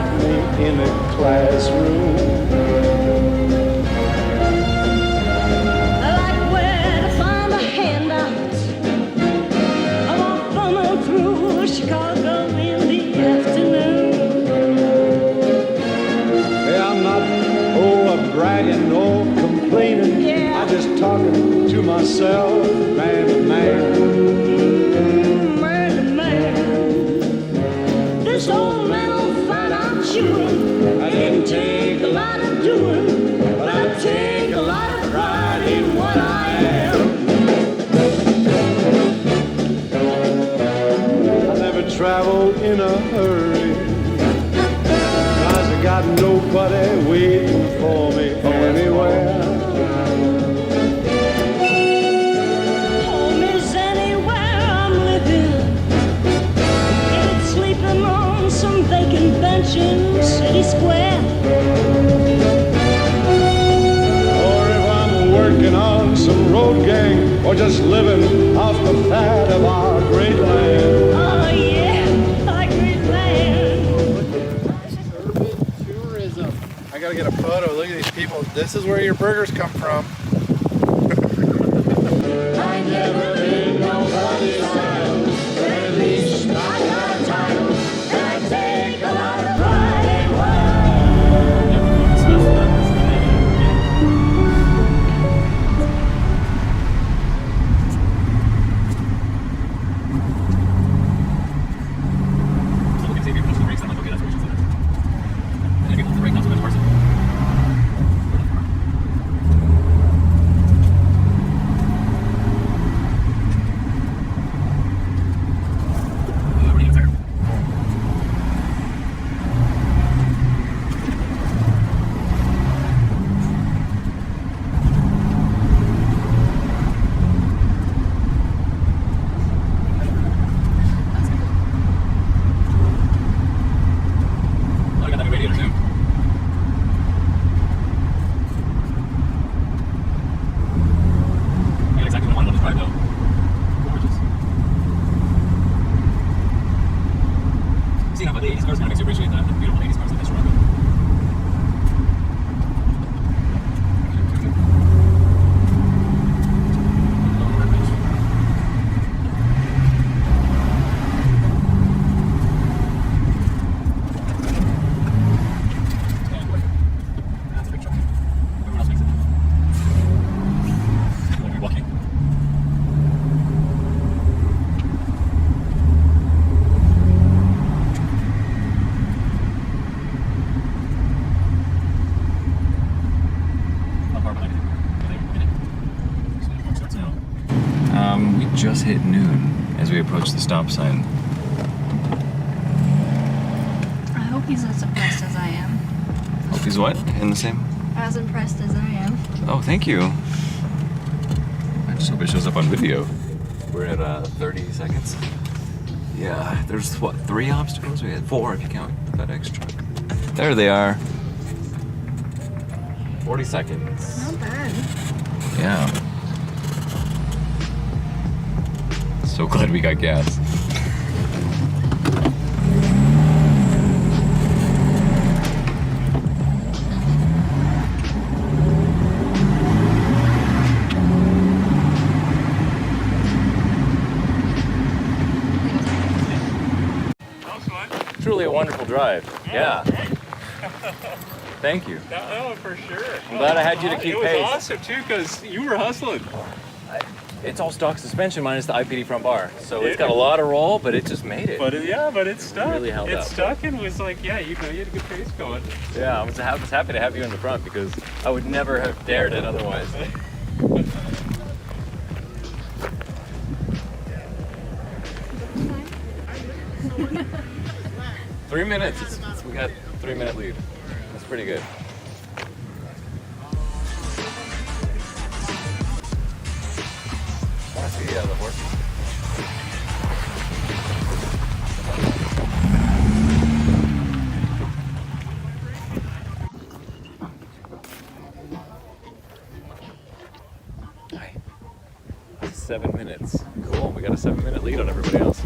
taught me in a classroom. Like where to find a handout. I walk thumbing through Chicago in the afternoon. Yeah, I'm not, bragging or complaining. Yeah. I'm just talking to myself, man to man. Man to man. This old man'll find I'm chewing. I didn't take A lot of doing, but I take a lot of pride in what I am. I never traveled in a hurry, 'cause I got nobody waiting for me anywhere. Home is anywhere I'm living. If it's sleeping on some vacant bench in City Square. Or if I'm working on some road gang, or just living off the fat of our great land. Oh yeah, our great land. Urban tourism. I gotta get a photo. Look at these people. This is where your burgers come from. I never been nobody's idol, but at least I got a title, and I take a lot of pride in what We just hit noon as we approach the stop sign. I hope he's as impressed as I am. Hope he's what? In the same? As impressed as I am. Oh, thank you. I just hope it shows up on video. We're at 30 seconds. Yeah, there's what, 3 obstacles? We had 4 if you count that extra. There they are. 40 seconds. Not bad. Yeah. So glad we got gas. Truly a wonderful drive. Yeah. Thank you. No, for sure. I'm glad I had you to keep pace. It was awesome too, because you were hustling. It's all stock suspension minus the IPD front bar, so it's got a lot of roll, but it just made it. But it stuck. It really held up. It stuck and was like, yeah, you had a good pace going. Yeah, I was happy to have you in the front because I would never have dared it otherwise. 3 minutes. We got 3-minute lead. That's pretty good. I see the horse. Hi. 7 minutes. Cool. We got a 7-minute lead on everybody else.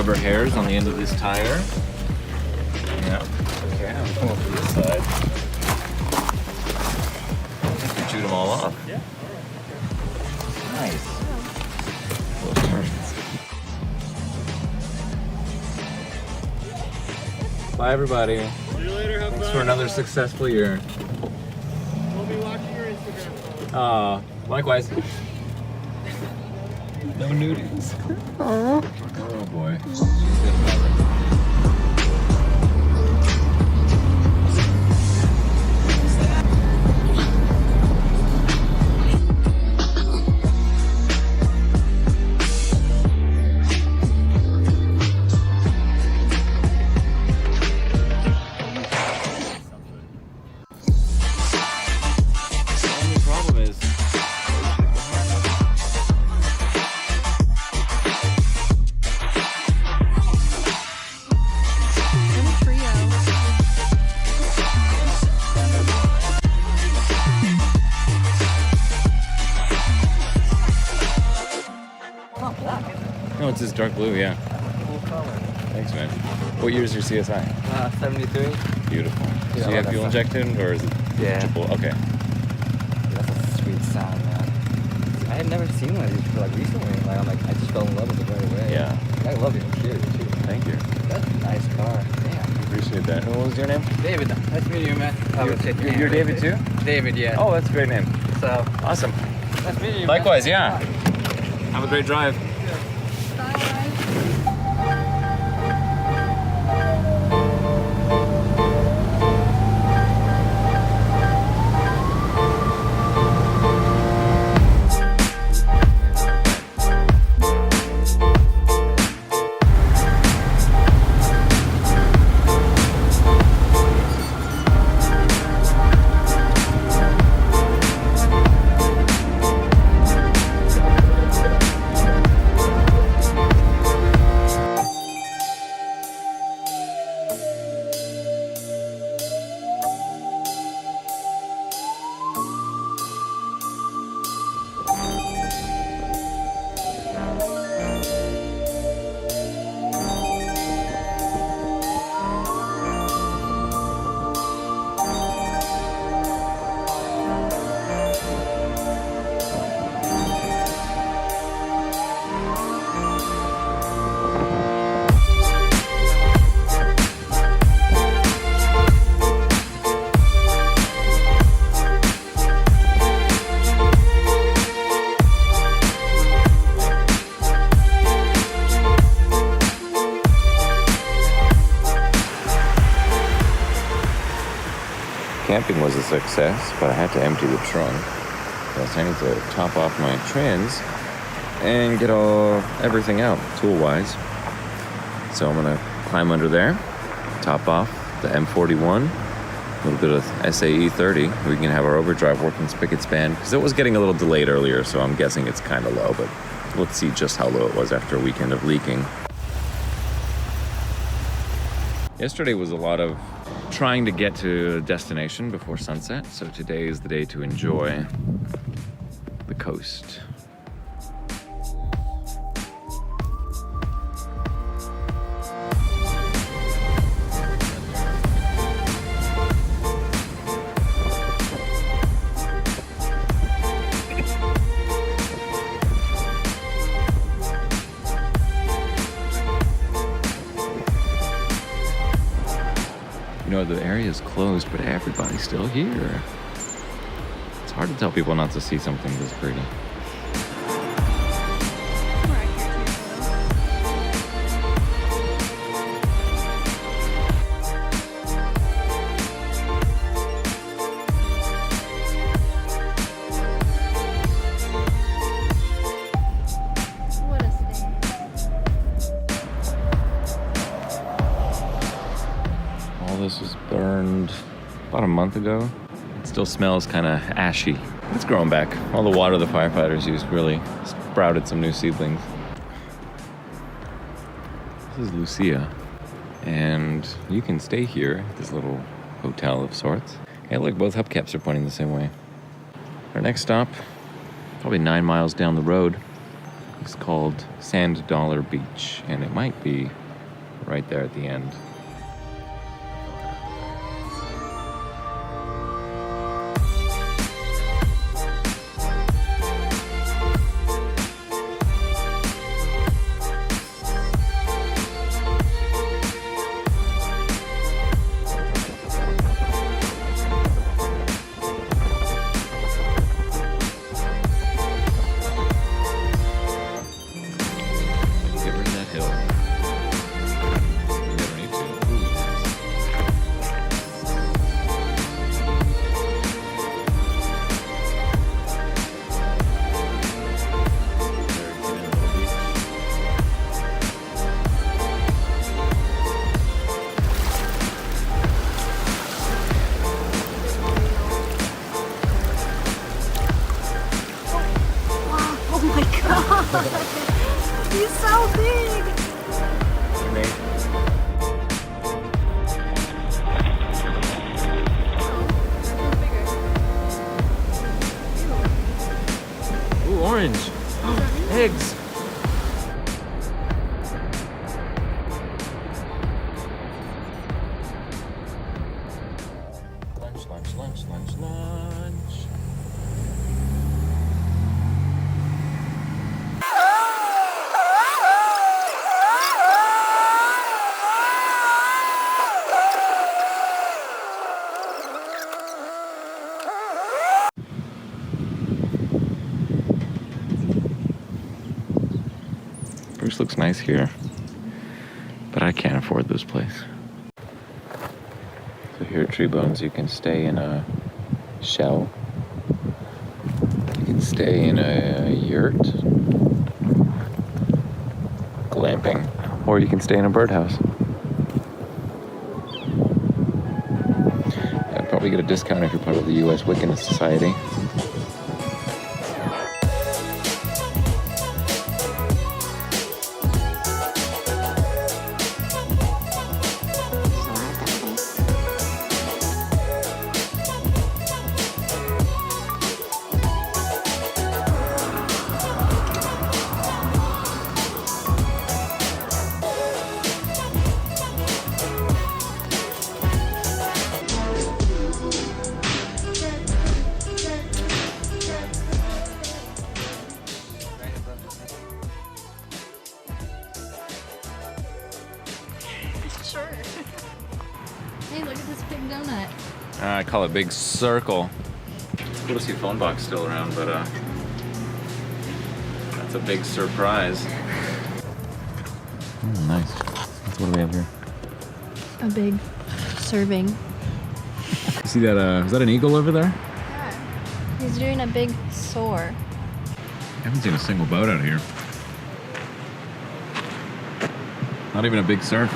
rubber hairs on the end of this tire. Yeah. Okay, I'm coming over this side. I think we chewed them all off. Yeah. Nice. Little turns. Bye, everybody. See you later. Have Thanks fun. for another successful year. We'll be watching your Instagram. Likewise. No nudies. Oh boy. She's getting better. The only problem is In a trio. no, it's this dark blue, yeah. Cool color. Thanks, man. What year is your CSI? 73. Beautiful. Yeah, So you I have like fuel that. injected, or is it Yeah. triple? Okay. That's a sweet sound, man. I had never seen one of these before, like recently. Like I'm like, I just fell in love with it right away. Yeah. I love your interior too. Thank you. That's a nice car. Damn. Appreciate that. And what was your name? David, nice meeting you, man. You're David too? David, yeah. Oh, that's a great name. So Awesome. nice meeting you. Likewise, man. yeah. Have a great drive. Camping was a success, but I had to empty the trunk. Plus, I need to top off my trans and get everything out, tool-wise. So I'm gonna climb under there, top off the M41, a little bit of SAE 30. We can have our overdrive working spigot span, because it was getting a little delayed earlier, so I'm guessing it's kind of low, but let's see just how low it was after a weekend of leaking. Yesterday was a lot of trying to get to a destination before sunset, so today is the day to enjoy the coast. You know, the area is closed, but everybody's still here. It's hard to tell people not to see something this pretty. What a state. All this was burned about a month ago. It still smells kind of ashy. It's growing back. All the water the firefighters used really sprouted some new seedlings. This is Lucia, and you can stay here at this little hotel of sorts. Hey, look, both hubcaps are pointing the same way. Our next stop, probably 9 miles down the road, It's called Sand Dollar Beach, and it might be right there at the end. Get rid of that hill. You never need to. Ooh, Oh my god! He's so big! ooh, orange. Eggs. Lunch, lunch, lunch, lunch, lunch. Bruce looks nice here, but I can't afford this place. So here at Tree Bones, you can stay in a shell. You can stay in a yurt, glamping, or you can stay in a birdhouse. I'd probably get a discount if you're part of the U.S. Wiccan Society. Sure. Hey, look at this big donut. I call it Big Circle. It's cool to see phone box still around, but that's a big surprise. Nice. What do we have here? A big serving. You see that? Is that an eagle over there? Yeah. He's doing a big soar. I haven't seen a single boat out here. Not even a big surf.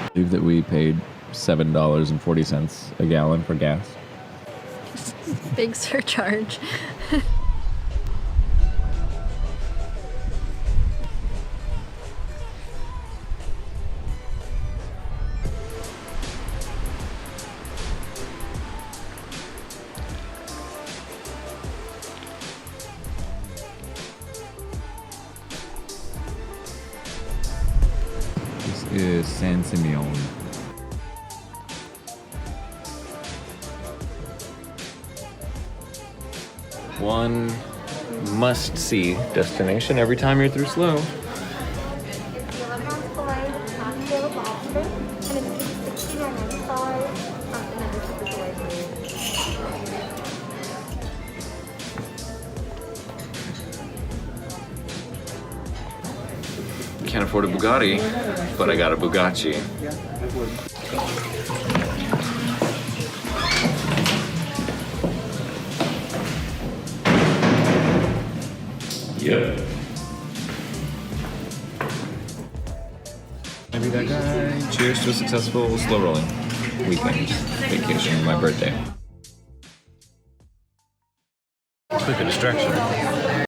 I believe that we paid $7.40 a gallon for gas. Big surcharge. This is San Simeon. One must-see destination every time you're through SLO. It's the 11 ounce fillet with cocktail lobster, and it's $69.95. The membership is away from you. Can't afford a Bugatti, but I got a Bugatti. Yeah. Maybe that guy. Cheers to a successful SLO rolling weekend vacation, my birthday. Quick a distraction.